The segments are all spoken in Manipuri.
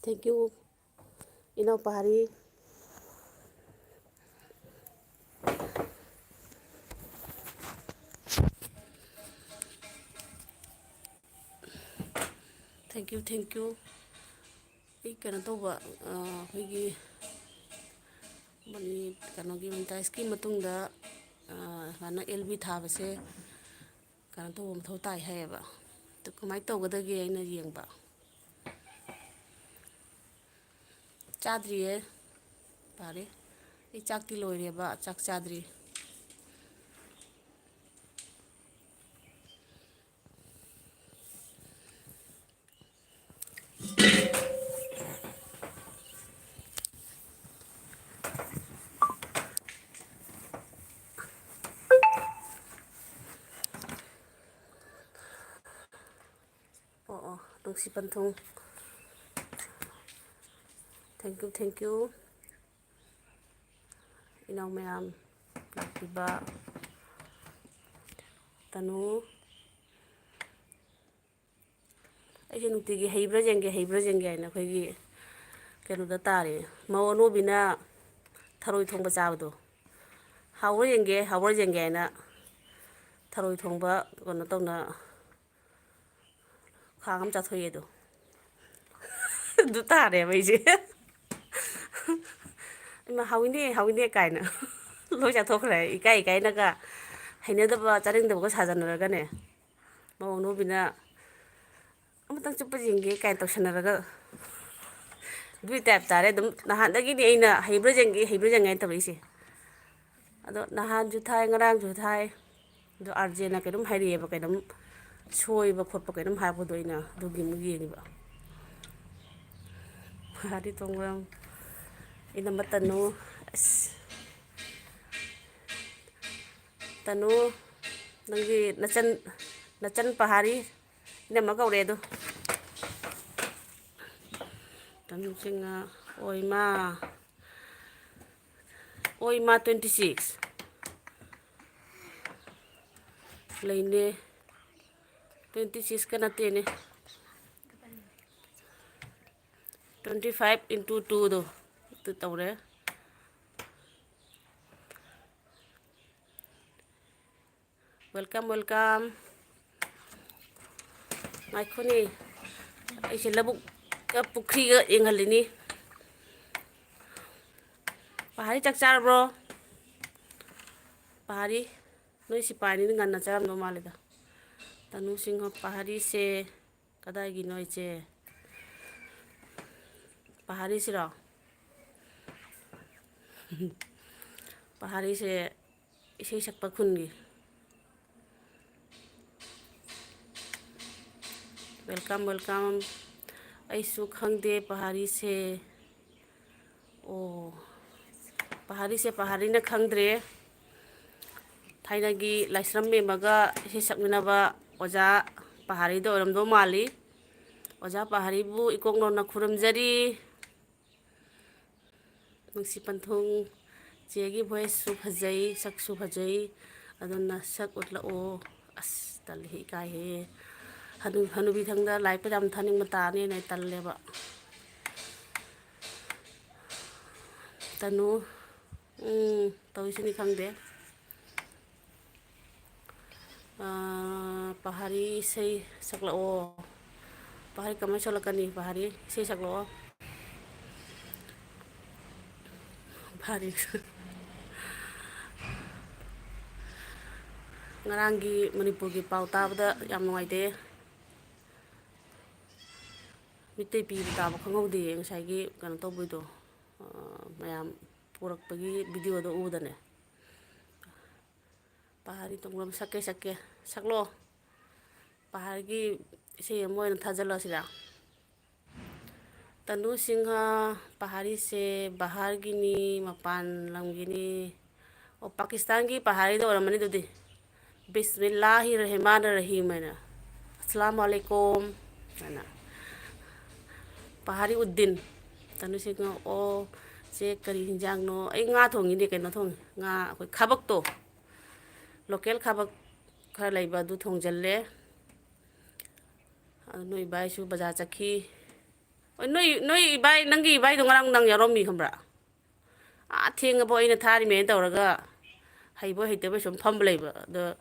Thank you, Inopari. Thank you, thank you. I kena toba higi mani kano gi mentai skim matungda kana LB thabase kana to thau tai hayaba to kamai tawgadage aina yengba chadriye pare I chakti loireba chak chadri oh dongsi panthung. Thank you inaw mayam lakiba tanu aise nutigi heibra jenge aina khoi kenu da tare mawono bina tharoi thongba chabdo hawra jenge aina tharoi thongba kono tawna khangam chathoye do du tare baise ima hawine kaina lo chathokre ikai naga hainadaba charingdaba sajanaraga ne mawono bina amatang chupa jenge kain tawsanaraga dui type tare dum nahandagi ni aina heibra jenge ain tabaise ado nahan ju thai ngarang ju thai do arjena kedum hairieba kedum soiba khotpa kedum haibodo ina dugi mugi niba hari tongram ina matanu tanu nangi nacan pahari ina magaure do tanu singa oima 26 laine 26 kana tene 25 into 2 do tu tawre welcome mai khoni aise labuk ka pukri ga enghalini pahari chakchar bro pahari noi sipani nganna charam no malida tanu singho pahari se kadai gi noi che pahari siro pahari se isei sakpa khungi welcome aisu khangde pahari se pahari na khangdre thainagi laisram memaga isei sakminaba oja pahari do oramdo mali oja pahari bu ikokno na khuramjari nungsi panthung chegi voice su phajai sak su phajai adonna sak utlao as talhi kai he hanubi thangda lai padam thaning mata ne nai talleba tanu tawisini khangde pahari sei saklao pahari kamai solakani pahari sei saklao pahari ngarangi manipurgi pau tabada yam nuaite mitte pi taba khangaude ngasai kano tawbuido mayam purakpagi video do udane pahari tongram sakke saklo pahari isei amoina thajalo sira tanu singha pahari se bahar gini mapan lamgini o Pakistan gi pahari do oramani dudi Bismillahirrahmanirrahim aina Assalamualaikum ana pahari uddin tanu singa o che kari hinjang no ai nga thongi ni keno thong nga akoi khabak to local khabak khara laiba du thongjalle noi bai su bazaar chakhi Noi ibai nanggi ibai dong ngarang nang yarom mi khambra thenga bo ina thari me tawraga haibo heitebe sum pham leiba do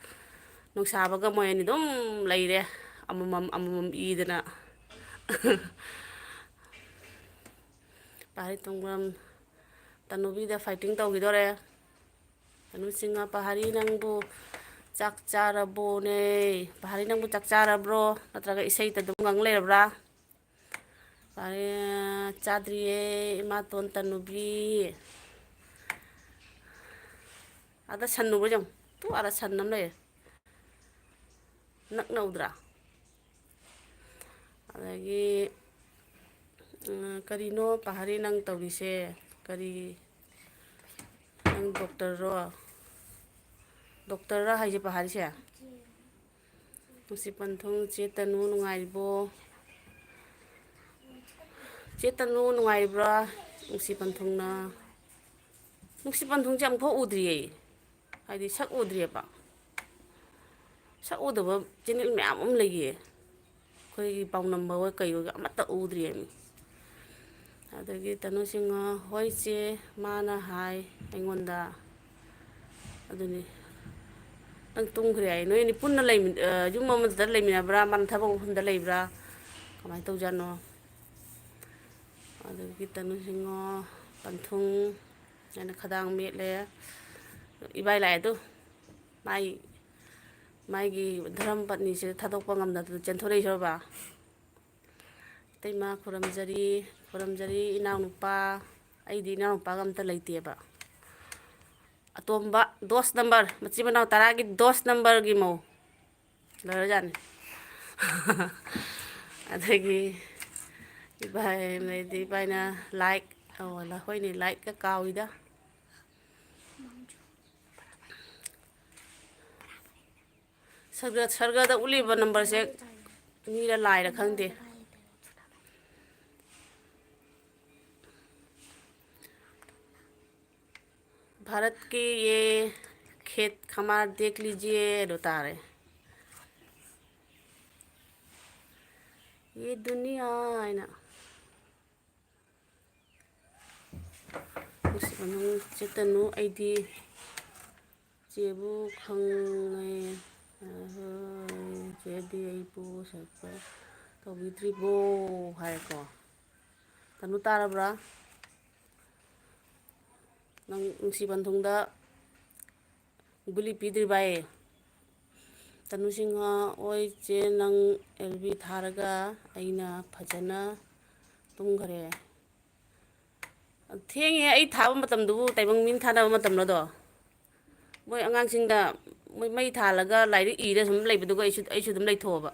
nung sabaga mo ani dum leire amamam idana pahari tongram tanubi da fighting tawgidore tanu singa pahari nangbu chak charabo ne pahari nangbu chak charabro natraga isai ta dum ngang leirabra pahari chadriye imaton tanubi ada sannu bajang tu ada sannam le nak naudra adagi karino pahari nang tawrise kari nang doctor ra haije pahari se nusi panthung che tanu nungairibo che tanu nungairibra nusi panthungna nusi panthung jam pho udriye haidi sak udriye ba sak udaba channel myam leye khoi pau number wa kai ga amata udriye mi adagi tanu singa hoi che mana hai aingonda aduni nang tungkhre ai noi ni punna lei yum ma da lei mina bra man thabong hunda lei bra kamai tau jano adagi tanu singa panthung yana khadang met le ibai lai tu mai gi dharam patni se thadok pangam da chenthorei sorba teima khuramjari inaw nupa aidi inaw nupa gamta leite ba atomba dos number machi banaw taragi dos number gi mo larajan adagi ibai medi baina like wala hoini like ka kawida sarga da uliba number se mira laira khangde Bharat के ये खेत खमार देख लीजिए रोता रहे ये दुनिया है ना चेतनु आईडी जेबू खंगे जेदी आईबू सकता तो बिट्रीबो है को तनु तारब्रा nang si panthungda guli pidri bai tanu singa oi che nang lb tharaga aina phajana tumgare thenge ai thaba matam du taibang min thana matam no do moi angang singda moi mai thalaga lairi ira sum leibudu ga ai su dum leithoba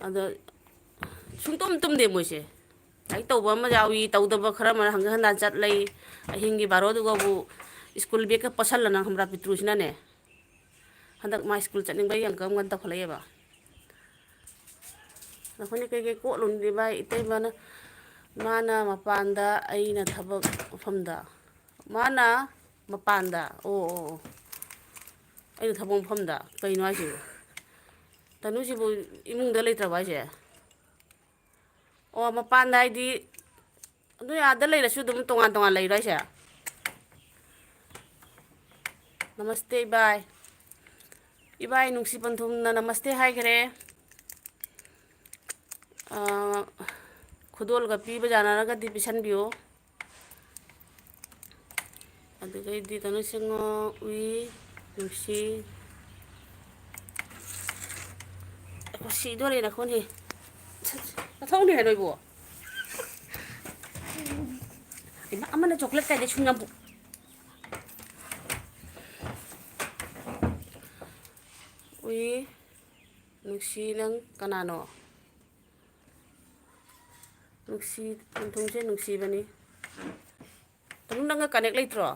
ado sungtom tum de moi se ai tawba ma jawi tawdaba khara ma hang handa chat lei ahingi baro du go school be ka pasal na hamra pitru sina ne handak ma school chatning bai yang kam gan ta kholai ba na khone ke ko lun di bai itei bana mana mapanda aina thabak famda mana mapanda aina thabong famda kai no ai tanu si bu imung da leitra ba je mapanda di anu ada leira su dum tongan leira se namaste ibai nungsi panthum na namaste hai kare khudol ga pi ba jana ga di pisan bio adu ga di tanu singo ui nungsi ko si do le na khon he na thong ni hai noi bo amana chocolate kai de chungam bu ui nungsi nang kanano nungsi panthung se nungsi bani tanu nang ka connect leitro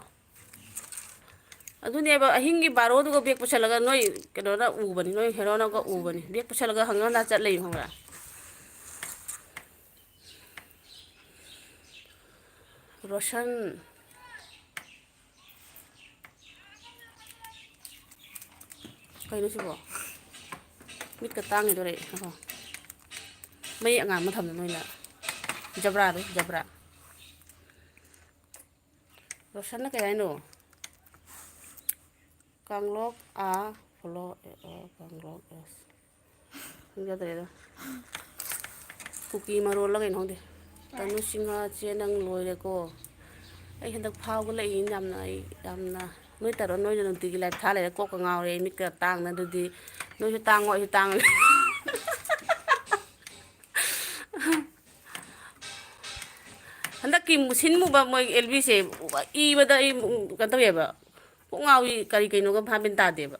adune ba ahingi baro du go bek pusalaga noi kedo na u bani noi hero na go u bani bek pusalaga hanga na chat lei hongra Roshan kai no sibo mit ka tang ni dore mai anga ma tham noi la ꯖꯕ꯭ꯔꯥꯗꯣ ꯖꯕ꯭ꯔꯥ ꯔꯣꯁꯟꯅ ꯀꯩ ꯍꯥꯏꯅꯣ ꯀꯥꯡꯂꯣꯛ ꯐꯣꯂꯣ ꯀꯥꯡꯂꯣꯛ ꯈꯪꯖꯗ꯭ꯔꯦꯗ ꯀꯨꯀꯤ ꯃꯔꯣꯜꯂ ꯀꯩꯅꯣ ꯈꯪꯗꯦ ꯇꯅꯨ ꯁꯤꯡꯍꯥꯁꯦ ꯅꯪ ꯂꯣꯏꯔꯦꯀꯣ ꯑꯩ ꯍꯟꯗꯛ ꯐꯥꯎꯒꯠꯂꯛꯏ ꯌꯥꯝꯅ ꯌꯥꯝꯅ ꯅꯣꯏ ꯇꯧꯔꯣ ꯅꯣꯏꯅ ꯅꯨꯡꯇꯤꯒꯤ ꯂꯥꯏꯐ ꯊꯥ ꯂꯩꯔꯦ ꯀꯣꯛꯀ ꯉꯥꯎꯔꯦ ꯑꯩ ꯃꯤꯠꯀ ꯇꯥꯡꯅ ꯑꯗꯨꯗꯤ ꯅꯣꯏꯁꯨ ꯇꯥꯡꯉꯣ ꯑꯩꯁꯨ ꯇꯥꯡꯉꯦ ꯍꯟꯗꯛꯀꯤ ꯃꯨꯁꯤꯟ ꯃꯨꯕ ꯃꯣꯏ ꯑꯦꯜꯕꯤꯁꯦ ꯏꯕꯗ ꯑꯩ ꯀꯩꯅꯣ ꯇꯧꯋꯦꯕ ꯀꯣꯛ ꯉꯥꯎꯏ ꯀꯔꯤ ꯀꯩꯅꯣꯒ ꯚꯥꯞ ꯇꯥꯗꯦꯕ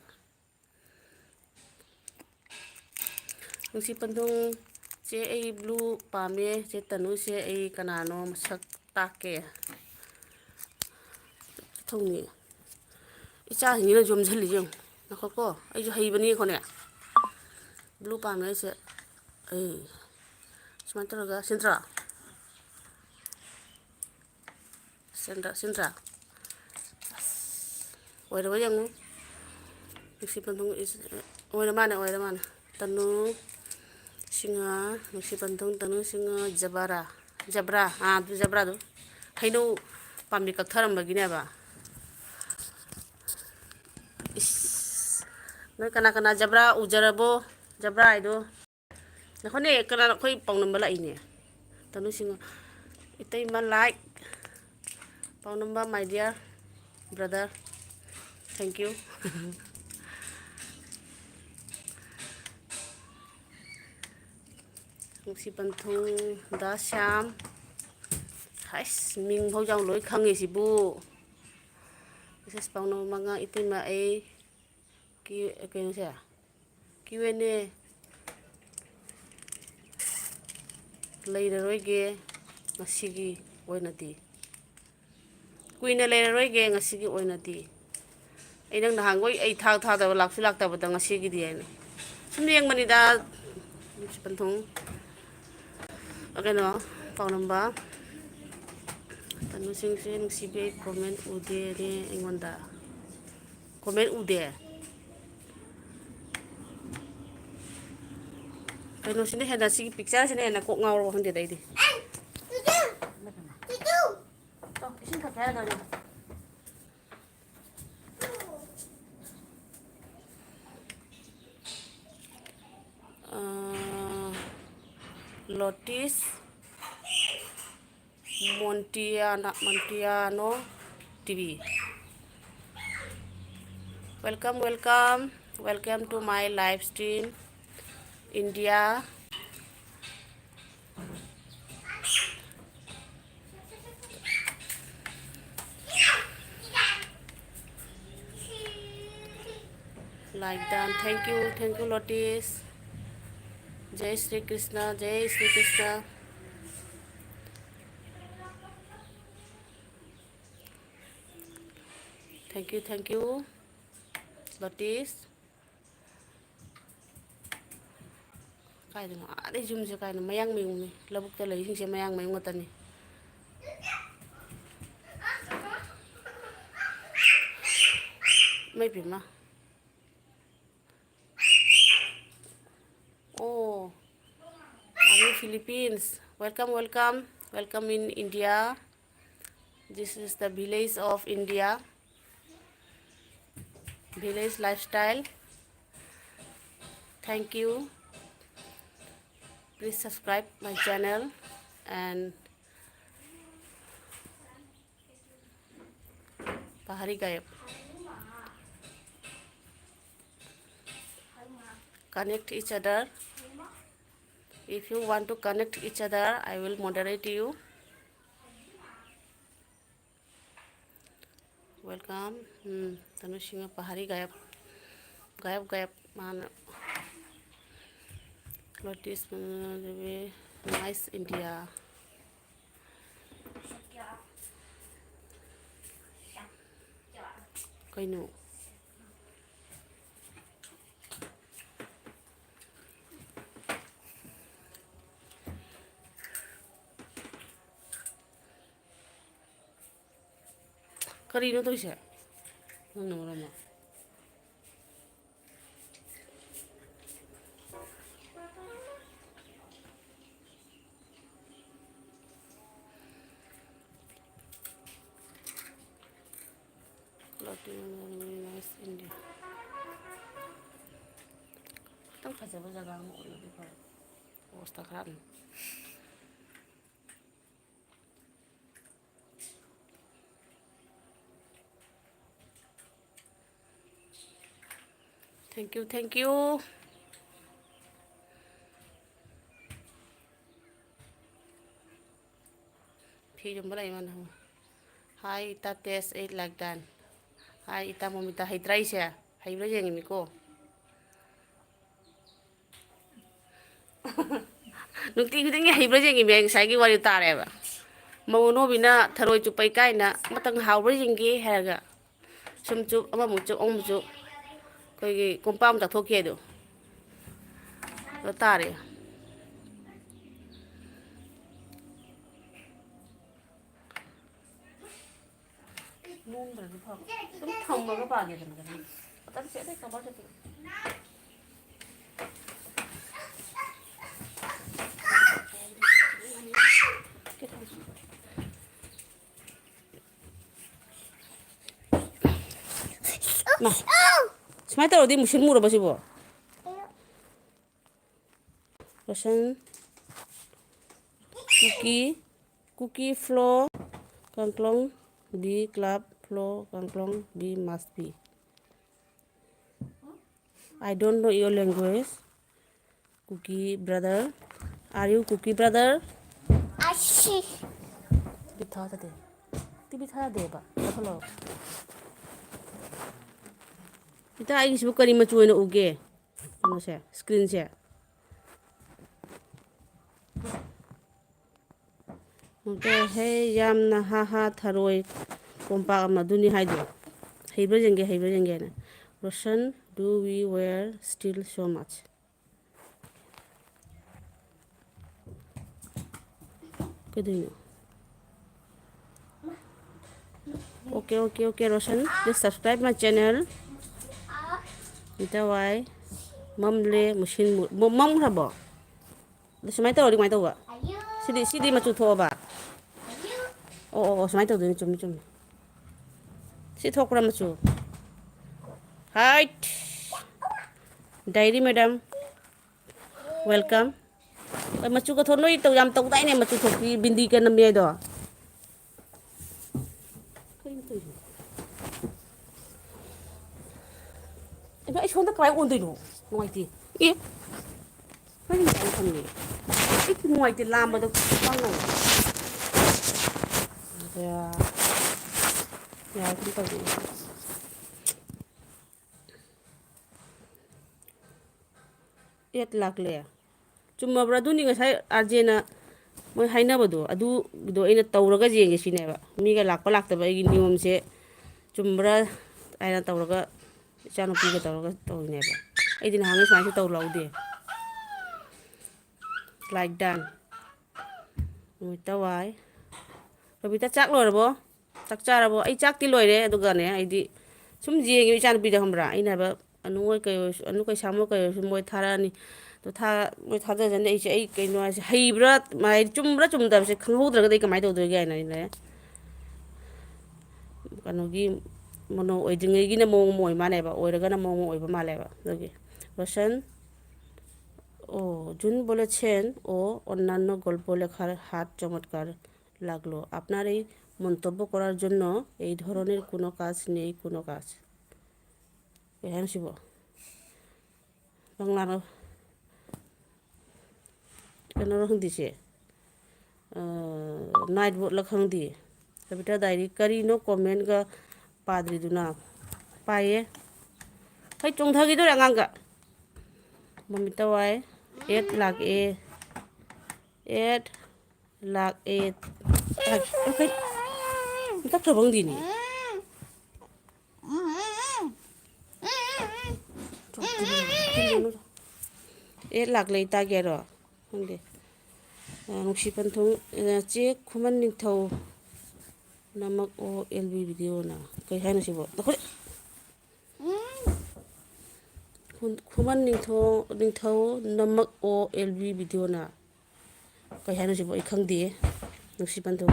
ꯅꯨꯡꯁꯤ ꯄꯟꯊꯨꯡ ꯆꯦ ꯑꯩ ꯕ꯭ꯂꯨ ꯄꯥꯝꯃꯦ ꯆꯦ ꯇꯅꯨꯁꯦ ꯑꯩ ꯀꯅꯥꯅꯣ ꯃꯁꯛ ꯇꯥꯛꯀꯦ ꯊꯨꯡꯅꯤ ꯏꯆꯥꯁꯤꯡꯁꯤꯅ ꯌꯣꯝꯁꯤꯜꯂꯤꯁꯦ ꯌꯦꯡꯉꯨ ꯉꯥꯏꯈꯣꯀꯣ ꯑꯩꯁꯨ ꯍꯩꯕꯅꯤ ꯌꯦꯡꯉꯨꯅꯦ ꯕ꯭ꯂꯨ ꯄꯥꯝꯃꯦ ꯑꯩꯁꯦ ꯑꯩ ꯁꯨꯃꯥꯏꯅ ꯇꯧꯔꯒ ꯁꯤꯟꯇ꯭ꯔꯥ ꯁꯤꯟꯇ꯭ꯔꯥ ꯑꯣꯏꯔꯕ ꯌꯦꯡꯉꯨ ꯅꯨꯡꯁꯤ ꯄꯟꯊꯨꯡ ꯑꯣꯏꯔ ꯃꯥꯅꯦ ꯇꯅꯨ ꯁꯤꯡꯍ ꯅꯨꯡꯁꯤ ꯄꯟꯊꯨꯡ ꯇꯅꯨ ꯁꯤꯡꯍ ꯖꯕ꯭ꯔꯥ ꯑꯗꯨ ꯖꯕ꯭ꯔꯥꯗꯣ ꯍꯩꯅꯧ ꯄꯥꯝꯕꯤ ꯀꯛꯊꯔꯝꯕꯒꯤꯅꯦꯕ ꯏꯁ ꯅꯣꯏ ꯀꯅꯥ ꯖꯕ꯭ꯔꯥ ꯎꯖꯔꯕꯣ ꯖꯕ꯭ꯔꯥ ꯍꯥꯏꯗꯣ ꯅꯈꯣꯏꯅꯦ ꯀꯅꯥꯅꯣ ꯑꯩꯈꯣꯏ ꯄꯥꯎꯅꯝꯕ ꯂꯥꯛꯏꯅꯦ ꯇꯅꯨꯁꯤꯡꯍ ꯏꯇꯩꯃ ꯂꯥꯏꯛ ꯄꯥꯎꯅꯝꯕ ꯃꯥꯏ ꯗꯤꯌꯔ ꯕ꯭ꯔꯗꯔ ꯊꯦꯡꯀ꯭ꯌꯨ ꯅꯨꯡꯁꯤ ꯄꯟꯊꯨꯡ ꯗꯥ ꯁ꯭ꯌꯥꯝ ꯍꯩꯁ ꯃꯤꯡꯐꯥꯎ ꯌꯥꯎ ꯂꯣꯏ ꯈꯪꯉꯤꯁꯤꯕꯨ ꯃꯦꯁꯦꯁ ꯄꯥꯎꯅꯝꯕ ꯃꯉꯥ ꯏꯇꯩꯃ ꯑꯩ ꯀꯩꯅꯣꯁꯦ ꯀ꯭ꯌꯨ ꯑꯦꯟ ꯑꯦ ꯂꯩꯔꯔꯣꯏꯒꯦ ꯉꯁꯤꯒꯤ ꯑꯣꯏꯅꯗꯤ ꯀꯨꯏꯅ ꯂꯩꯔꯔꯣꯏꯒꯦ ꯉꯁꯤꯒꯤ ꯑꯣꯏꯅꯗꯤ ꯑꯩ ꯅꯪ ꯅꯍꯥꯟꯈꯣꯏ ꯑꯩ ꯊꯥꯗꯕ ꯂꯥꯛꯁꯨ ꯂꯥꯛꯇꯕꯗ ꯉꯁꯤꯒꯤꯗꯤ ꯍꯥꯏꯅ ꯁꯨꯝ ꯌꯦꯡꯕꯅꯤꯗ ꯅꯨꯡꯁꯤ ꯄꯟꯊꯨꯡ ꯀꯩꯅꯣ ꯄꯥꯎꯅꯝꯕ ꯇꯅꯨꯁꯤꯡꯁꯦ ꯅꯨꯡꯁꯤꯕꯤ ꯀꯣꯃꯦꯟ ꯎꯗꯦꯅꯦ ꯑꯩꯉꯣꯟꯗ ꯀꯣꯃꯦꯟ ꯎꯗꯦ ꯀꯩꯅꯣꯁꯤꯅ ꯍꯦꯟꯅ ꯁꯤꯒꯤ ꯄꯤꯛꯆꯔꯁꯤꯅ ꯍꯦꯟꯅ ꯀꯣꯛ ꯉꯥꯎꯔꯕ ꯈꯪꯗꯦꯗ ꯑꯩꯗꯤ ꯏꯁꯤꯡ ꯊꯛꯀꯦ ꯍꯥꯏꯔꯒ ꯂꯣꯇꯤꯁ ꯃꯣꯟꯇꯤꯌꯥꯅꯣ TV welcome to my live stream India like done thank you Lotus Jai Sri Krishna thank you Lotus ꯀꯥꯏꯗꯅꯣ ꯑꯥꯗꯩ ꯌꯨꯝꯁꯦ ꯀꯥꯏꯅꯣ ꯃꯌꯥꯡꯃꯌꯨꯡꯅꯤ ꯂꯧꯕꯨꯛꯇ ꯂꯩꯔꯤꯁꯤꯡꯁꯦ ꯃꯌꯥꯡꯃꯌꯨꯡ ꯉꯥꯛꯇꯅꯤ ꯃꯩ ꯄꯤꯃ Oh, are you Philippines? Welcome in India. This is the village of India. Village lifestyle. Thank you. Please subscribe my channel and Pahari Gayab. Connect each other. If you want to connect each other, I will moderate you. Welcome. Tanushinga Pahari Gayab. Gayab. Man. Lotus. Nice India. Kainu. Karino to siya. Ano mo? ꯈꯤꯇꯪ ꯐꯖꯕ ꯖꯒꯥ ꯑꯃ ꯑꯣꯏꯔꯗꯤ ꯐꯔꯦ ꯄꯣꯁꯇ ꯈꯔ ꯊꯦꯡꯀ꯭ꯌꯨ ꯊꯦꯡꯀ꯭ꯌꯨ ꯐꯤ ꯌꯣꯟꯕ ꯂꯥꯛꯏ ꯃꯥꯅ ꯍꯥꯏ ꯏꯇꯥ ꯇꯦꯁ ꯑꯩꯠ ꯂꯥꯏꯛ ꯗꯥꯟ ꯍꯥꯏ ꯏꯇꯥ ꯃꯣꯃꯤꯇꯥ ꯍꯩꯇ꯭ꯔꯥ ꯑꯩꯁꯦ ꯍꯩꯕ꯭ꯔꯥ ꯌꯦꯡꯉꯤꯅꯤꯀꯣ ꯅꯨꯡꯇꯤ ꯈꯨꯗꯤꯡꯒꯤ ꯍꯩꯕ꯭ꯔꯥ ꯌꯦꯡꯉꯤꯃꯤ ꯑꯩ ꯉꯁꯥꯏꯒꯤ ꯋꯥꯔꯤ ꯇꯥꯔꯦꯕ ꯃꯧ ꯑꯅꯧꯕꯤꯅ ꯊꯔꯣꯏ ꯆꯨꯞꯄ ꯏꯀꯥꯏꯅ ꯑꯃꯇꯪ ꯍꯥꯎꯕ꯭ꯔꯥ ꯌꯦꯡꯒꯦ ꯍꯥꯏꯔꯒ ꯁꯨꯝ ꯆꯨꯞ ꯑꯃꯃꯨꯛ ꯆꯨꯞ ꯑꯃꯃꯨꯛ ꯆꯨꯞ ꯑꯩꯈꯣꯏꯒꯤ ꯀꯣꯝꯄꯥꯛ ꯑꯃ ꯆꯥꯊꯣꯛꯈꯤ ꯑꯗꯣ ꯇꯥꯔꯦ ꯂꯣꯡꯗ꯭ꯔꯗꯤ ꯐꯕ ꯑꯗꯨꯝ ꯊꯝꯃꯒ ꯄꯥꯒꯦꯗꯅ ꯁꯨꯃꯥꯏꯅ ꯇꯧꯔꯗꯤ ꯃꯨꯁꯤꯟ ꯃꯨꯔꯕ ꯁꯤꯕꯣ ꯔꯣꯁꯟ कुकी फ्लो कंक्लोंग बी क्लब फ्लो कंक्लोंग be must be I don't know your language Kuki brother are you Kuki brother आशी बिथा दे ती बिथा देबा हेलो इता आई इसबो करी मचु ओइना उगे कनोसे स्क्रीन से हे यामना हा हा थरोय कोम्पा अमदुनी हाइदो हेब्र जेंगे ना Roshan do we where still so much कदिनो okay Roshan please subscribe my channel इता वाई ममले मुशिन मम खबो सुमाय तौरी माय तौबा सिदी मचु थोबा सुमाय तौदोनी चुम्मी चुम्मी सी थोकरा मचु हाइट डायरी मैडम वेलकम मचु का थोनो इ तौ याम तौदाइने मचु थोकी बिंदी का नमे दो I sonda kai ondino nuaiti e kani ai khani ik nuaiti lamba da pango ya kun ta et lak le chumma braduni ngasai arjena moi hainabado adudo aina tawraga jenge sineba miga lakpa laktaba igi niyomse chumbra aina tawraga ichanupiga tawraga tawineba aidi nahangi smaisi tawlaude like done tawai Robita chak loirabo chak charabo ai chakti loire adugane aidi sum jenge ichanupida hambra aina ba anu kai samo kai moi tharani to tha moi thaja jane ai kaino heibra mai chumbra chumdabse khanghodraga dei kamai tawdoge aina ne kanogi mono oidingegi na mong moi maneba oiraga na mong oiba maleba dogi Roshan O June বলেছেন ও অন্যান্য গল্প লেখার হাত চমৎকার লাগলো আপনার এই মন্তব্য করার জন্য এই ধরনের কোনো কাজ নেই কোনো কাজ হ্যাঁ শিব বাংলা কেন রকম দিছে নাইট বোট লখাং দি কবিতা ডায়েরি কারিনো কমেন্ট गा পাদ্রিদুনা পায়ে হাই চংথাগিদো রাঙাঙ্গা মমিতা ওয়াই 8 lakh a 8 lakh a okay tak trabang dini 8 lakh lei ta gero hongde nungsi panthong che khuman ningthau namak o lb video na kai haina sibo dakhole khuman ningthau namak o lb video na kai haina sibo I khangde nungsi panthong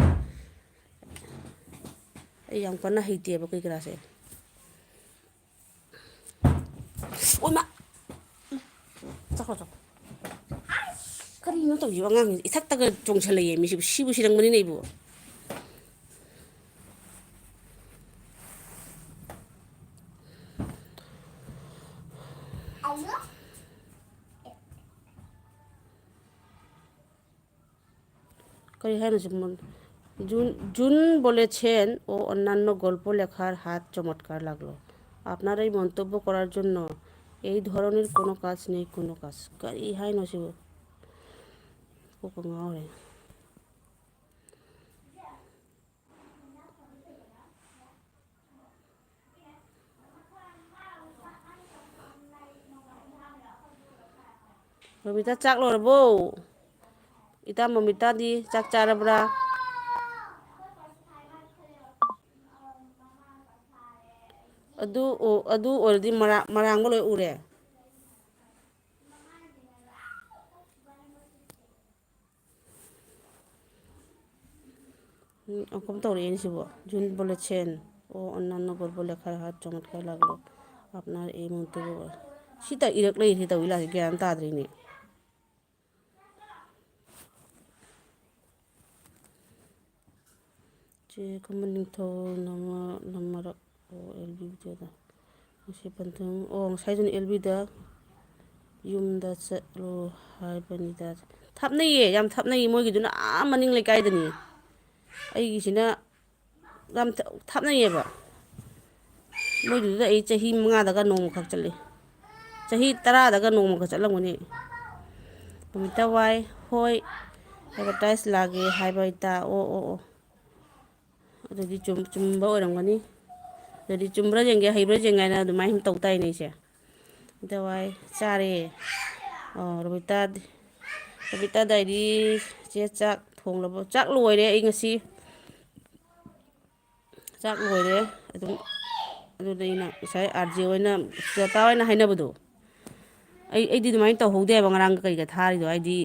ai yang pana heite ba kai grase ꯑꯣꯏꯃ ꯆꯠꯈ꯭ꯔꯣ ꯆꯠꯈ꯭ꯔꯣ ꯀꯔꯤꯅꯣ ꯇꯧꯁꯤꯕ ꯑꯉꯥꯡꯁꯤ ꯏꯊꯛꯇꯒ ꯆꯣꯡꯁꯜꯂꯛꯑꯦ ꯃꯤꯁꯤꯕꯨ ꯁꯤꯕꯨ ꯁꯤꯔꯝꯒꯅꯤꯅꯦ ꯑꯩꯕꯨ কই হ্যাঁ না মন জুন জুন বলেছেন ও অন্যান্য গল্প লেখার হাত চমৎকার লাগলো আপনার এই মন্তব্য করার জন্য এই ধরনের কোনো কাজ নেই কোনো কাজ কারি হাই নসিব cocoa ngawre Mamita chak lorbo ita mamita di chak charabra adu already marang lo ure কম তরে এনেছিব জুন বলেছেন ও অন্যান্য গল্প লেখার হাত চমৎকার লাগলো আপনার এই মন্তব্য সিতা ইরক লই তৌলা জ্ঞান তাদ্রিনি 제 금문링터 남마락 LB 비디오다 혹시 반등 사이즈는 LB다 ꯌꯨꯝꯗ ꯆꯠꯂꯣ ꯍꯥꯏꯕꯅꯤꯗ ꯊꯥꯞꯅꯩꯌꯦ ꯌꯥꯝ ꯊꯥꯞꯅꯩꯌꯦ ꯃꯣꯏꯒꯤꯗꯨꯅ ꯃꯅꯤꯡ ꯂꯩꯀꯥꯏꯗꯅꯤ ꯑꯩꯒꯤꯁꯤꯅ ꯌꯥꯝ ꯊꯥꯞꯅꯩꯌꯦꯕ ꯃꯣꯏꯗꯨꯗ ꯑꯩ ꯆꯍꯤ 5ꯗꯒ ꯅꯣꯡꯃꯈꯛ ꯆꯠꯂꯤ ꯆꯍꯤ 10ꯗꯒ ꯅꯣꯡꯃꯈꯛ ꯆꯠꯂꯝꯒꯅꯤ ꯅꯨꯃꯤꯠꯇ ꯋꯥꯏ ꯍꯣꯏ ꯑꯦꯗꯚꯔꯇꯥꯏꯖ ꯂꯥꯛꯒꯦ ꯍꯥꯏꯕ ꯏꯇꯥ ꯑꯣ ꯑꯗꯨꯗꯤ ꯆꯨꯝꯕ ꯑꯣꯏꯔꯝꯒꯅꯤ ꯑꯗꯨꯗꯤ ꯆꯨꯝꯕ꯭ꯔꯥ ꯌꯦꯡꯒꯦ ꯍꯩꯕ꯭ꯔꯥ ꯌꯦꯡꯒꯥꯏꯅ ꯑꯗꯨꯃꯥꯏꯅ ꯁꯨꯝ ꯇꯧ ꯇꯥꯏꯅꯦ ꯑꯩꯁꯦ ꯗꯋꯥꯏ ꯆꯥꯔꯦ ꯔꯣꯕꯤꯇꯥ ꯗꯥꯏꯔꯤ ꯆꯦ ꯆꯥꯛ ꯊꯣꯡꯂꯕ ꯆꯥꯛ ꯂꯣꯏꯔꯦ ꯑꯩ ꯉꯁꯤ ꯆꯥꯛ ꯂꯣꯏꯔꯦ ꯑꯗꯨꯝ ꯑꯗꯨꯗ ꯑꯩꯅ ꯉꯁꯥꯏ ꯑꯥꯔꯖꯦ ꯑꯣꯏꯅ ꯆꯇꯥ ꯑꯣꯏꯅ ꯍꯥꯏꯅꯕꯗꯣ ꯑꯩꯗꯤ ꯑꯗꯨꯃꯥꯏꯅ ꯇꯧꯍꯧꯗꯦꯕ ꯉꯔꯥꯡꯒ ꯀꯩꯒ ꯊꯥꯔꯤꯗꯣ ꯍꯥꯏꯗꯤ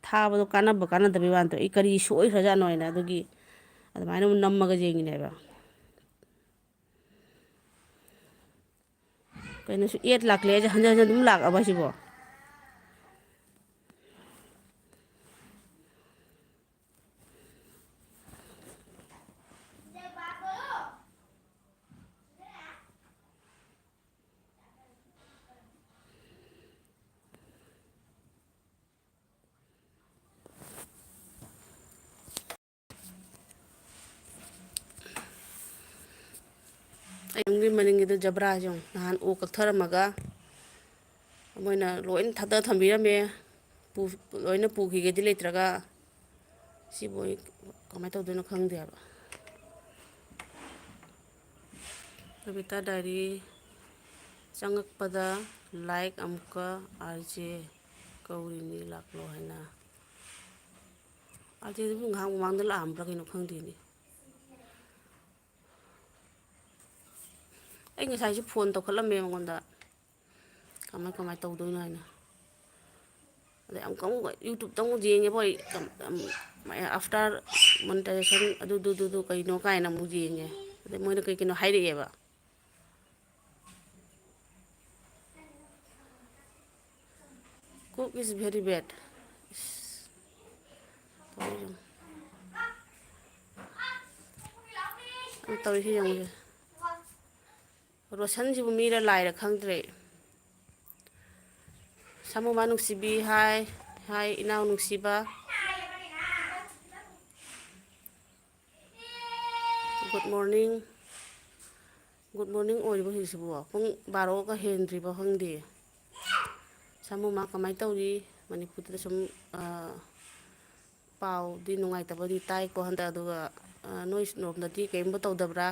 ꯊꯥꯕꯗꯣ ꯀꯥꯟꯅꯕ ꯀꯥꯟꯅꯗꯕꯩ ꯋꯥꯅꯗꯣ ꯑꯩ ꯀꯔꯤ ꯁꯣꯏꯈ꯭ꯔꯖꯥꯠꯅꯣ ꯍꯥꯏꯅ ꯑꯗꯨꯒꯤ ꯑꯗꯨꯃꯥꯏꯅ ꯑꯃꯨꯛ ꯅꯝꯃꯒ ꯌꯦꯡꯉꯤꯅꯦꯕ ꯀꯩꯅꯣꯁꯨ ꯑꯦꯠ ꯂꯥꯛꯂꯦ ꯑꯩꯁꯦ ꯍꯟꯖꯤꯟ ꯍꯟꯖꯤꯟ ꯑꯗꯨꯝ ꯂꯥꯛꯑꯕ ꯁꯤꯕꯣ ꯑꯩꯒꯤ ꯃꯅꯤꯡꯒꯤꯗꯨ ꯖꯕ꯭ꯔꯥꯁꯦ ꯅꯍꯥꯟ ꯎ ꯀꯛꯊꯔꯝꯃꯒ ꯃꯣꯏꯅ ꯂꯣꯏꯅ ꯊꯥꯗ ꯊꯝꯕꯤꯔꯝꯃꯦ ꯂꯣꯏꯅ ꯄꯨꯈꯤꯒꯦꯗꯤ ꯂꯩꯇ꯭ꯔꯒ ꯁꯤꯕꯨ ꯑꯩ ꯀꯃꯥꯏꯅ ꯇꯧꯗꯣꯏꯅꯣ ꯈꯪꯗꯦꯕ ꯀꯕꯤꯇꯥ ꯗꯥꯏꯔꯤ ꯆꯪꯉꯛꯄꯗ ꯂꯥꯏꯛ ꯑꯃꯨꯛꯀ ꯑꯥꯔꯖꯦ ꯀꯧꯔꯤꯅꯤ ꯂꯥꯛꯂꯣ ꯍꯥꯏꯅ ꯑꯥꯔꯖꯦꯗꯨꯕꯨ ꯉꯥꯏꯍꯥꯛ ꯃꯃꯥꯡꯗ ꯂꯥꯛꯑꯝꯕ꯭ꯔꯥ ꯀꯩꯅꯣ ꯈꯪꯗꯦꯅꯦ ꯑꯩ ꯉꯁꯥꯏꯁꯨ ꯐꯣꯟ ꯇꯧꯈꯠꯂꯝꯃꯦ ꯃꯉꯣꯟꯗ ꯀꯃꯥꯏ ꯇꯧꯗꯣꯏꯅꯣ ꯍꯥꯏꯅ ꯑꯗꯩ ꯑꯃꯨꯛꯀ ꯌꯨꯇꯨꯕꯇ ꯑꯃꯨꯛ ꯌꯦꯡꯉꯦꯕ ꯑꯩ ꯑꯥꯐꯇꯔ ꯃꯣꯅꯤꯇꯥꯏꯖꯦꯁꯟ ꯑꯗꯨꯗꯨ ꯀꯩꯅꯣ ꯀꯥꯏꯅ ꯑꯃꯨꯛ ꯌꯦꯡꯉꯦ ꯑꯗꯩ ꯃꯣꯏꯅ ꯀꯩꯅꯣ ꯍꯥꯏꯔꯛꯑꯦꯕ ꯀꯨꯛ ꯏꯁ ꯚꯦꯔꯤ ꯕꯦꯗ ꯇꯧꯔꯤꯁꯤ ꯌꯦꯡꯉꯨꯁꯦ ꯔꯣꯁꯟꯁꯤꯕꯨ ꯃꯤꯔ ꯂꯥꯏꯔ ꯈꯪꯗ꯭ꯔꯦ ꯁꯥꯃꯨꯃꯥ ꯅꯨꯡꯁꯤꯕꯤ ꯍꯥꯏ ꯏꯅꯥꯎ ꯅꯨꯡꯁꯤꯕ ꯒꯨꯗ ꯃꯣꯔꯅꯤꯡ ꯑꯣꯏꯔꯤꯕ ꯍꯧꯖꯤꯛꯁꯤꯕꯨ ꯄꯨꯡ 12ꯒ ꯍꯦꯟꯗ꯭ꯔꯤꯕ ꯈꯪꯗꯦ ꯁꯥꯃꯨꯃꯥ ꯀꯃꯥꯏꯅ ꯇꯧꯔꯤ ꯃꯅꯤꯄꯨꯔꯗ ꯁꯨꯝ ꯄꯥꯎꯗꯤ ꯅꯨꯡꯉꯥꯏꯇꯕꯗꯤ ꯇꯥꯏꯀꯣ ꯍꯟꯗꯛ ꯑꯗꯨꯒ ꯅꯣꯏ ꯂꯣꯝꯗꯗꯤ ꯀꯔꯤꯝꯕ ꯇꯧꯗꯕ꯭ꯔꯥ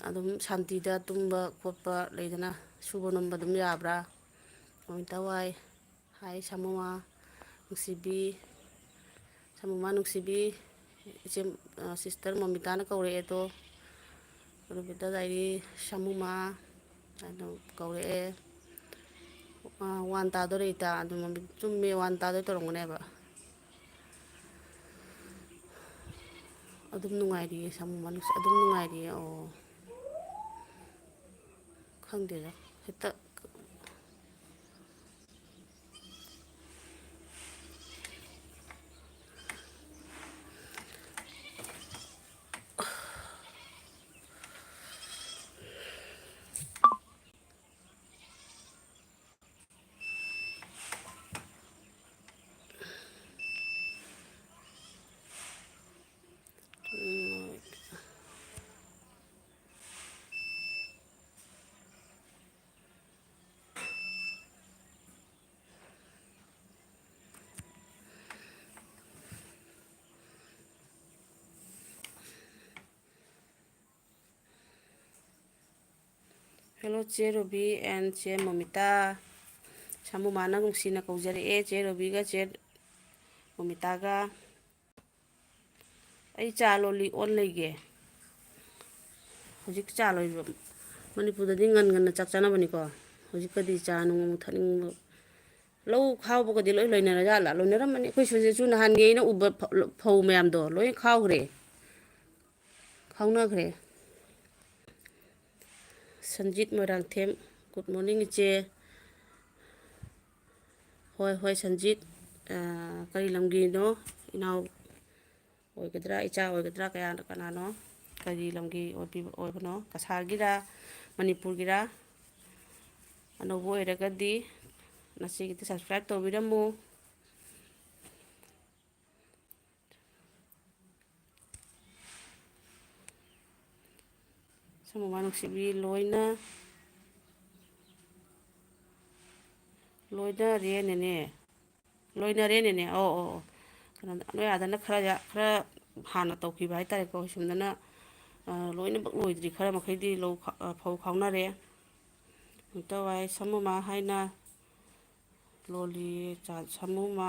ꯑꯗꯨꯝ ꯁꯥꯟꯇꯤꯗ ꯇꯨꯝꯕ ꯈꯣꯠꯄ ꯂꯩꯗꯅ ꯁꯨꯕ ꯅꯣꯝꯕ ꯑꯗꯨꯝ ꯌꯥꯕ꯭ꯔꯥ ꯅꯨꯃꯤꯠꯇ ꯋꯥꯏ ꯍꯥꯏ ꯁꯥꯃꯨꯃꯥ ꯅꯨꯡꯁꯤꯕꯤ ꯁꯥꯃꯨꯃꯥ ꯅꯨꯡꯁꯤꯕꯤ ꯏꯆꯦ ꯁꯤꯁꯇꯔ ꯃꯣꯃꯤꯇꯥꯅ ꯀꯧꯔꯛꯑꯦꯗꯣ ꯔꯣꯕꯤꯇꯥ ꯗꯥꯏꯔꯤ ꯁꯥꯃꯨꯃꯥ ꯍꯥꯏꯅ ꯀꯧꯔꯛꯑꯦ 1 ꯇꯥꯗꯣꯔꯦ ꯏꯇꯥ ꯑꯗꯨ ꯆꯨꯝꯃꯦ 1 ꯇꯥꯗꯣꯏ ꯇꯧꯔꯝꯒꯅꯦꯕ ꯑꯗꯨꯝ ꯅꯨꯡꯉꯥꯏꯔꯤꯌꯦ ꯁꯥꯃꯨꯃꯥ ꯑꯗꯨꯝ ꯅꯨꯡꯉꯥꯏꯔꯤꯌꯦ ꯈꯪꯗꯦꯗ ꯍꯦꯛꯇ ꯍꯦꯜꯂꯣ ꯆꯦ ꯔꯨꯕꯤ ꯑꯦꯟ ꯆꯦ ꯃꯣꯃꯤꯇꯥ, ꯁꯃꯨꯃꯥꯅ ꯅꯨꯡꯁꯤꯅ ꯀꯧꯖꯔꯛꯑꯦ ꯆꯦ ꯔꯨꯕꯤꯒ ꯆꯦ ꯃꯣꯃꯤꯇꯥꯒ꯫ ꯑꯩ ꯆꯥ ꯂꯣꯜꯂꯤ ꯑꯣꯟ ꯂꯩꯒꯦ꯫ ꯍꯧꯖꯤꯛ ꯆꯥ ꯂꯣꯏꯕ ꯃꯅꯤꯄꯨꯔꯗꯗꯤ ꯉꯟ ꯉꯟꯅ ꯆꯥꯛ ꯆꯥꯅꯕꯅꯤꯀꯣ꯫ ꯍꯧꯖꯤꯛꯀꯗꯤ ꯆꯥ ꯅꯨꯡ ꯑꯃꯨꯛ ꯊꯛꯅꯤꯡꯕ, ꯂꯧ ꯈꯥꯎꯕꯒꯗꯤ ꯂꯣꯏ ꯂꯣꯏꯅꯔꯖꯥꯠꯂꯥ? ꯂꯣꯏꯅꯔꯝꯃꯅꯤ ꯑꯩꯈꯣꯏ ꯁꯤꯗꯁꯨ ꯅꯍꯥꯟꯒꯤ ꯑꯩꯅ ꯎꯕ ꯐꯧ ꯃꯌꯥꯝꯗꯣ ꯂꯣꯏ ꯈꯥꯎꯈ꯭ꯔꯦ, ꯈꯥꯎꯅꯈ꯭ꯔꯦ꯫ ꯁꯟꯖꯤꯠ ꯃꯣꯏꯔꯥꯡꯊꯦꯝ, ꯒꯨꯗ ꯃꯣꯔꯅꯤꯡ ꯏꯆꯦ꯫ ꯍꯣꯏ ꯍꯣꯏ ꯁꯟꯖꯤꯠ, ꯀꯔꯤ ꯂꯝꯒꯤꯅꯣ ꯏꯅꯥꯎ ꯑꯣꯏꯒꯗ꯭ꯔꯥ ꯏꯆꯥ ꯑꯣꯏꯒꯗ꯭ꯔꯥ ꯀꯅꯥꯅꯣ? ꯀꯔꯤ ꯂꯝꯒꯤ ꯑꯣꯏꯕꯅꯣ? ꯀꯁꯥꯔꯒꯤꯔ ꯃꯅꯤꯄꯨꯔꯒꯤꯔꯥ? ꯑꯅꯧꯕ ꯑꯣꯏꯔꯒꯗꯤ ꯅꯆꯦꯒꯤꯗ ꯁꯕꯁꯀ꯭ꯔꯥꯏꯞ ꯇꯧꯕꯤꯔꯝꯃꯨ꯫ ꯁꯃꯨꯃꯥ ꯅꯨꯡꯁꯤꯕꯤ ꯂꯣꯏꯅꯔꯦꯅꯦꯅꯦ, ꯂꯣꯏꯅꯔꯦꯅꯦꯅꯦ ꯑꯧ ꯑꯧ ꯑꯧ ꯀꯩꯅꯣꯗ ꯅꯣꯏ ꯑꯗꯅ ꯈꯔ ꯍꯥꯟꯅ ꯇꯧꯈꯤꯕ ꯍꯥꯏꯇꯥꯔꯦꯀꯣ, ꯁꯣꯝꯗꯅ ꯂꯣꯏꯅꯃꯛ ꯂꯣꯏꯗ꯭ꯔꯤ, ꯈꯔ ꯃꯈꯩꯗꯤ ꯐꯧ ꯈꯥꯎꯅꯔꯦ꯫ ꯇꯋꯥꯏ ꯁꯃꯨꯃꯥ ꯍꯥꯏꯅ ꯂꯣꯜꯂꯤꯌꯦ ꯁꯃꯨꯃꯥ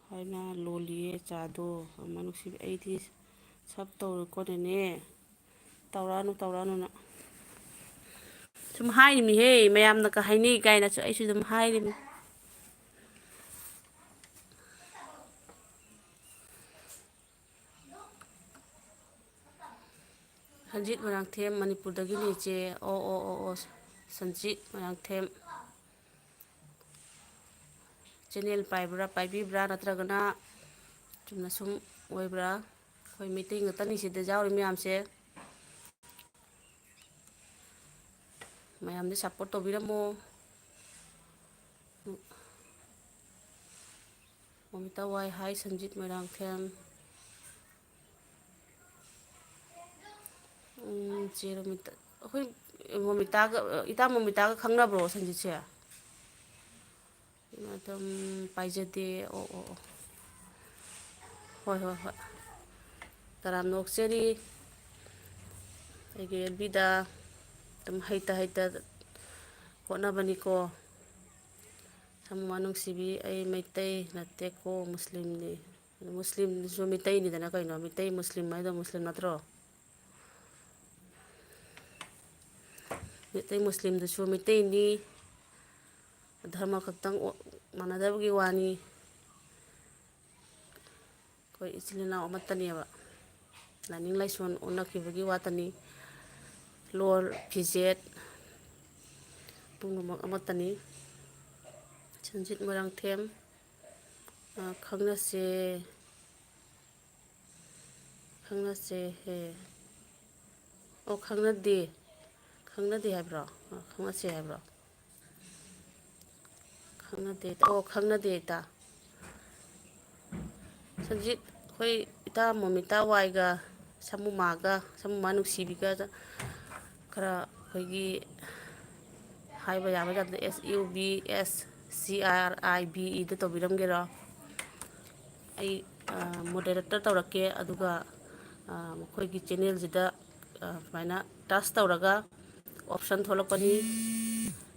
ꯍꯥꯏꯅ ꯂꯣꯜꯂꯤꯌꯦ ꯆꯥꯗꯣ꯫ ꯁꯃꯨꯃꯥ ꯅꯨꯡꯁꯤꯕꯤ ꯑꯩꯗꯤ ꯁꯞ ꯇꯧꯔꯦꯀꯣ ꯅꯦꯅꯦ꯫ ꯇꯧꯔꯛꯑꯅꯨ ꯇꯧꯔꯛꯑꯅꯨ ꯅꯪ꯫ ꯁꯨꯝ ꯍꯥꯏꯔꯤꯃꯤꯍꯦ, ꯃꯌꯥꯝꯅꯀ ꯍꯥꯏꯅꯩ ꯀꯥꯏꯅꯁꯨ ꯑꯩꯁꯨ ꯑꯗꯨꯝ ꯍꯥꯏꯔꯤꯃꯤ꯫ ꯁꯟꯖꯤꯠ ꯃꯣꯏꯔꯥꯡꯊꯦꯝ ꯃꯅꯤꯄꯨꯔꯗꯒꯤꯅꯤ ꯏꯆꯦ꯫ ꯑꯣ ꯑꯣ ꯑꯣ ꯑꯣ ꯁꯟꯖꯤꯠ ꯃꯣꯏꯔꯥꯡꯊꯦꯝ ꯆꯦꯟꯅꯦꯜ ꯄꯥꯏꯕꯤꯕ꯭ꯔꯥ ꯅꯠꯇ꯭ꯔꯒꯅ ꯆꯨꯝꯅ ꯁꯨꯝ ꯑꯣꯏꯕ꯭ꯔꯥ? ꯑꯩꯈꯣꯏ ꯃꯩꯇꯩ ꯉꯥꯛꯇꯅꯤ ꯁꯤꯗ ꯌꯥꯎꯔꯤ ꯃꯌꯥꯝꯁꯦ꯫ ꯃꯌꯥꯝꯗꯤ ꯁꯞꯄꯣꯔꯠ ꯇꯧꯕꯤꯔꯝꯃꯣ꯫ ꯃꯣꯃꯤꯇꯥ ꯋꯥꯏ ꯍꯥꯏ ꯁꯟꯖꯤꯠ ꯃꯣꯏꯔꯥꯡꯊꯦꯝ꯫ ꯆꯦ ꯔꯣꯃꯤꯇꯥ, ꯑꯩꯈꯣꯏ ꯃꯣꯃꯤꯇꯥꯒ ꯏꯇꯥ ꯃꯣꯃꯤꯇꯥꯒ ꯈꯪꯅꯕ꯭ꯔꯣ ꯁꯟꯖꯤꯠꯁꯦ? ꯑꯗꯨꯝ ꯄꯥꯏꯖꯗꯦ ꯑꯣ ꯑꯣ ꯑꯣ ꯍꯣꯏ ꯍꯣꯏ ꯍꯣꯏ ꯇꯔꯥꯝꯅ ꯑꯣꯛꯆꯔꯤ꯫ ꯑꯩꯒꯤ ꯑꯦꯐ.ꯕꯤꯗ ꯑꯗꯨꯝ ꯍꯩꯇ ꯍꯣꯠꯅꯕꯅꯤꯀꯣ꯫ ꯁꯃꯨꯃꯥ ꯅꯨꯡꯁꯤꯕꯤ ꯑꯩ ꯃꯩꯇꯩ ꯅꯠꯇꯦꯀꯣ ꯃꯨꯁꯂꯤꯝꯅꯤ꯫ ꯃꯨꯁꯂꯤꯝꯁꯨ ꯃꯤꯇꯩꯅꯤꯗꯅ ꯀꯩꯅꯣ, ꯃꯤꯇꯩ ꯃꯨꯁꯂꯤꯝ ꯍꯥꯏꯗꯣ ꯃꯨꯁꯂꯤꯝ ꯅꯠꯇ꯭ꯔꯣ? ꯃꯩꯇꯩ ꯃꯨꯁꯂꯤꯝꯗꯨꯁꯨ ꯃꯩꯇꯩꯅꯤ, ꯙꯔꯃ ꯈꯛꯇꯪ ꯃꯥꯟꯅꯗꯕꯒꯤ ꯋꯥꯅꯤ꯫ ꯑꯩꯈꯣꯏ ꯏꯆꯤꯜ ꯏꯅꯥꯎ ꯑꯃꯠꯇꯅꯦꯕ, ꯂꯥꯏꯅꯤꯡ ꯂꯥꯏꯁꯣꯟ ꯑꯣꯟꯅꯈꯤꯕꯒꯤ ꯋꯥꯇꯅꯤ꯫ ꯂꯣꯜ ꯐꯤꯖꯦꯠ ꯄꯨꯝꯅꯃꯛ ꯑꯃꯠꯇꯅꯤ꯫ ꯁꯟꯖꯤꯠ ꯃꯣꯏꯔꯥꯡꯊꯦꯝ ꯈꯪꯅꯁꯦ ꯈꯪꯅꯁꯦꯍꯦ꯫ ꯑꯣ ꯈꯪꯅꯗꯦ ꯍꯥꯏꯕ꯭ꯔꯣ? ꯈꯪꯅꯁꯦ ꯍꯥꯏꯕ꯭ꯔꯣ? ꯈꯪꯅꯗꯦ ꯑꯣ ꯈꯪꯅꯗꯦ ꯏꯇꯥ꯫ ꯁꯟꯖꯤꯠ ꯑꯩꯈꯣꯏ ꯏꯇꯥ ꯃꯣꯃꯤꯇꯥ ꯋꯥꯏꯒ ꯁꯃꯨꯃꯥ ꯅꯨꯡꯁꯤꯕꯤꯒ ꯈꯔ ꯑꯩꯈꯣꯏꯒꯤ ꯍꯥꯏꯕ ꯌꯥꯕ ꯖꯥꯠꯇ SUBSCRIBEꯗ ꯇꯧꯕꯤꯔꯝꯒꯦꯔꯣ? ꯑꯩ ꯃꯣꯗꯦꯔꯦꯇꯔ ꯇꯧꯔꯛꯀꯦ, ꯑꯗꯨꯒ ꯃꯈꯣꯏꯒꯤ ꯆꯦꯟꯅꯦꯜꯁꯤꯗ ꯁꯨꯃꯥꯏꯅ ꯇꯁ ꯇꯧꯔꯒ ꯑꯣꯞꯁꯟ ꯊꯣꯛꯂꯛꯄꯅꯤ,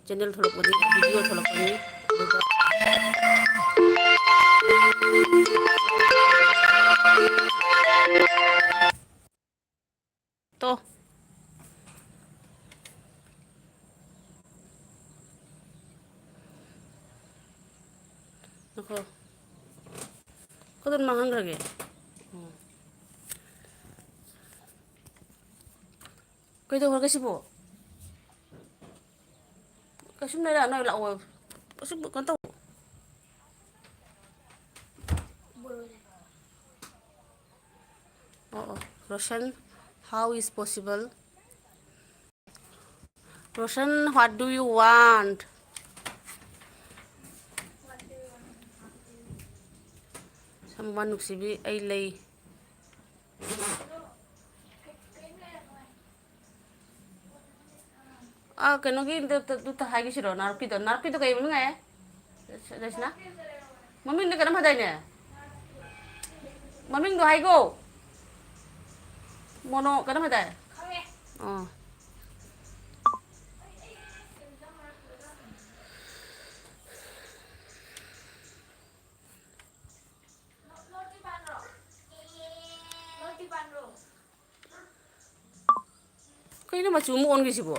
ꯆꯦꯟꯅꯦꯜ ꯊꯣꯛꯂꯛꯄꯅꯤ, ꯚꯤꯗꯤꯑꯣ ꯊꯣꯛꯂꯛꯄꯅꯤ, ꯑꯗꯨꯒ ꯇꯣ ꯉꯥꯏꯈꯣ ꯀꯗꯣꯝ ꯃꯥꯡꯍꯟꯈ꯭ꯔꯒꯦ? ꯀꯩꯗꯧꯈ꯭ꯔꯒꯦ ꯁꯤꯕꯣ? ꯀꯩꯁꯨꯝ ꯂꯩꯔꯛ ꯅꯣꯏ ꯂꯥꯛꯑꯣ ꯑꯁꯨꯝ ꯀꯩꯅꯣ ꯇꯧ ꯑꯣ Roshan how is possible Roshan what do you want ꯁꯝꯕꯟ ꯅꯨꯡꯁꯤꯕꯤ ꯑꯩ ꯂꯩ ꯀꯩꯅꯣꯒꯤꯗꯨ ꯍꯥꯏꯈꯤꯁꯤꯔꯣ ꯅꯥꯔꯛꯀꯤꯗꯣ ꯀꯩ ꯃꯃꯤꯡ ꯍꯥꯏ ꯔꯦꯁꯅꯥ ꯃꯃꯤꯡꯗꯣ ꯀꯩꯅꯣꯝ ꯍꯥꯏꯗꯥꯏꯅꯦ ꯃꯃꯤꯡꯗꯣ ꯍꯥꯏꯒꯣ ꯃꯣꯅꯣ ꯀꯩꯅꯣꯝ ꯍꯥꯏꯗꯥꯏ ꯑꯥ ꯀꯩꯅꯣ ꯃꯆꯨ ꯑꯃꯨꯛ ꯑꯣꯟꯈ꯭ꯔꯤꯁꯤꯕꯣ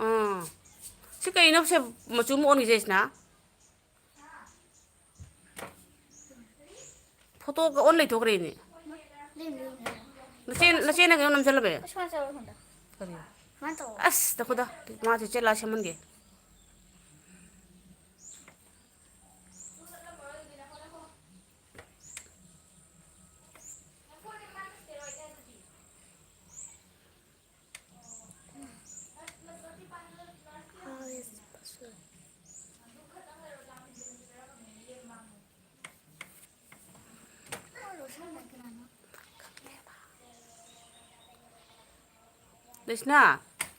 ꯑꯥ ꯁꯤ ꯀꯩꯅꯣ ꯁꯦ ꯃꯆꯨ ꯑꯃꯨꯛ ꯑꯣꯟꯈꯤꯁꯦ ꯔꯦꯁꯅꯥ ꯐꯣꯇꯣꯒ ꯑꯣꯟ ꯂꯩꯊꯣꯛꯈ꯭ꯔꯦꯅꯦ ꯅꯆꯦꯅ ꯀꯩꯅꯣ ꯅꯝꯁꯤꯜꯂꯕꯦ ꯀꯔꯤ ꯑꯁ ꯇꯈꯣꯗ ꯃꯥꯁꯦ ꯆꯦꯠꯂꯥ ꯁꯦꯝꯍꯟꯒꯦ ꯔꯦꯁꯅꯥ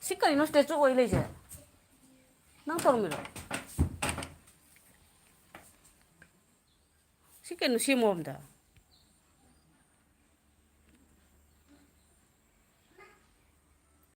ꯁꯤ ꯀꯔꯤꯅꯣ ꯏꯁꯇꯦꯆꯨ ꯑꯣꯏ ꯂꯩꯁꯦ ꯅꯪ ꯇꯧꯔꯝꯃꯤꯔꯣ ꯁꯤ ꯀꯩꯅꯣ ꯁꯦꯝꯃꯣ ꯑꯝꯇ